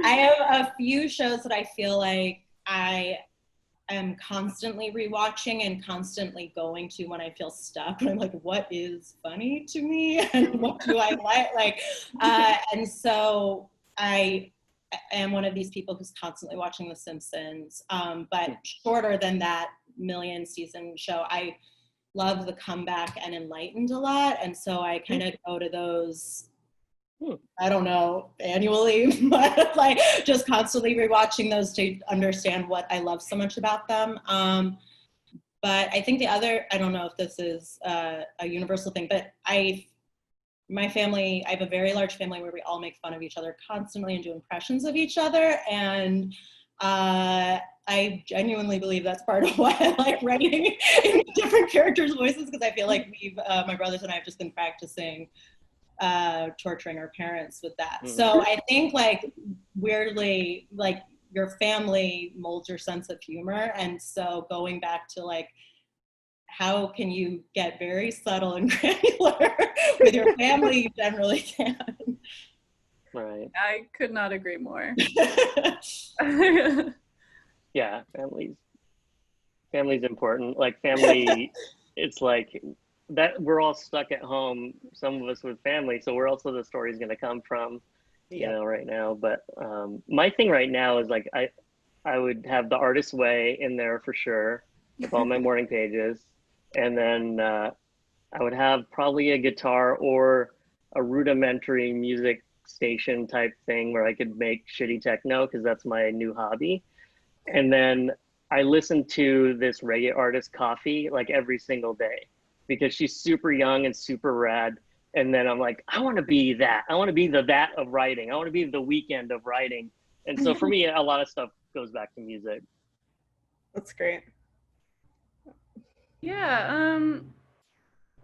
I have a few shows that I feel like I am constantly rewatching and constantly going to when I feel stuck. I'm like, what is funny to me and what do I like? And so I am one of these people who's constantly watching The Simpsons, but shorter than that million season show. I love The Comeback and Enlightened a lot, and so I kind of go to those, I don't know, annually, but like just constantly rewatching those to understand what I love so much about them. But I think the other, I don't know if this is a universal thing, but my family, I have a very large family where we all make fun of each other constantly and do impressions of each other, and I genuinely believe that's part of why I like writing in different characters' voices, because I feel like my brothers and I have just been practicing torturing our parents with that. So I think like weirdly, like your family molds your sense of humor. And so going back to like, how can you get very subtle and granular with your family? You generally can. Right. I could not agree more. Yeah, family's important. Like family, it's like that we're all stuck at home, some of us with family, so where else are the stories going to come from, you know, right now. But my thing right now is like I would have The Artist's Way in there for sure with all my morning pages, and then I would have probably a guitar or a rudimentary music station type thing where I could make shitty techno, because that's my new hobby. And then I listen to this reggae artist Coffee like every single day, because she's super young and super rad. And then I'm like, I want to be that. I want to be that of writing. I want to be the Weekend of writing. And so for me, a lot of stuff goes back to music. That's great. Yeah,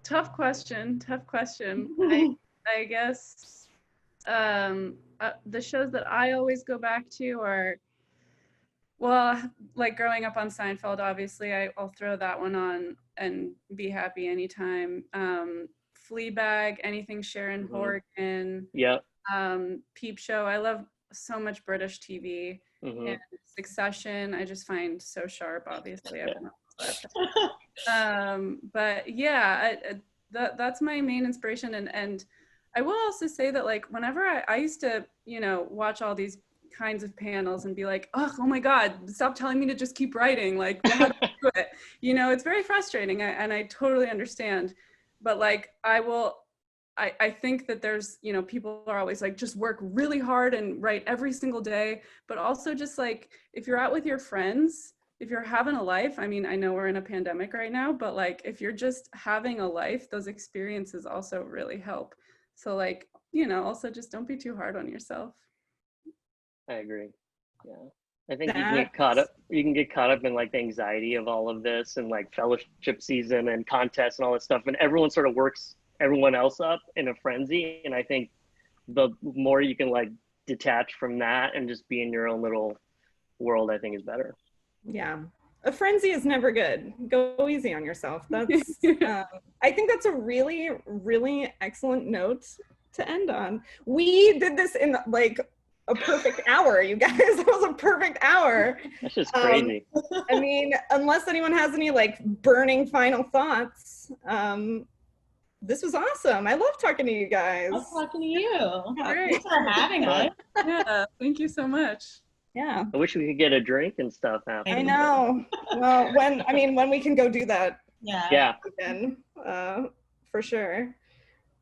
tough question. I guess the shows that I always go back to are, well, like growing up on Seinfeld, obviously, I'll throw that one on and be happy anytime. Fleabag, anything Sharon Horgan. Yep. Peep Show. I love so much British TV. And Succession, I just find so sharp, obviously. But yeah, that's my main inspiration. And I will also say that like whenever I used to, you know, watch all these kinds of panels and be like, oh my God, stop telling me to just keep writing. Like, how do I do it? You know, it's very frustrating, and I totally understand. but like I think that there's, you know, people are always like, just work really hard and write every single day, but also just like, if you're out with your friends, if you're having a life, I mean, I know we're in a pandemic right now, but like, if you're just having a life, those experiences also really help. So like, you know, also just don't be too hard on yourself. I agree. Yeah. I think you can get caught up in like the anxiety of all of this and like fellowship season and contests and all this stuff. And everyone sort of works everyone else up in a frenzy. And I think the more you can like detach from that and just be in your own little world, I think is better. Yeah. A frenzy is never good. Go easy on yourself. That's, I think that's a really, really excellent note to end on. We did this in like a perfect hour, you guys. That was a perfect hour. That's just crazy. I mean, unless anyone has any like burning final thoughts, this was awesome. I love talking to you guys. I love talking to you. Great. Thanks for having us. Yeah, thank you so much. Yeah. I wish we could get a drink and stuff after. I know. Well, when we can go do that. Yeah. Again, for sure.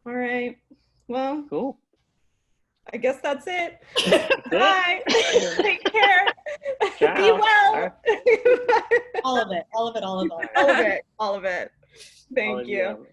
All right. Well, Cool. I guess that's it. That's Bye. Take care. Ciao. Be well. All of it. All of it. Thank you. All of you.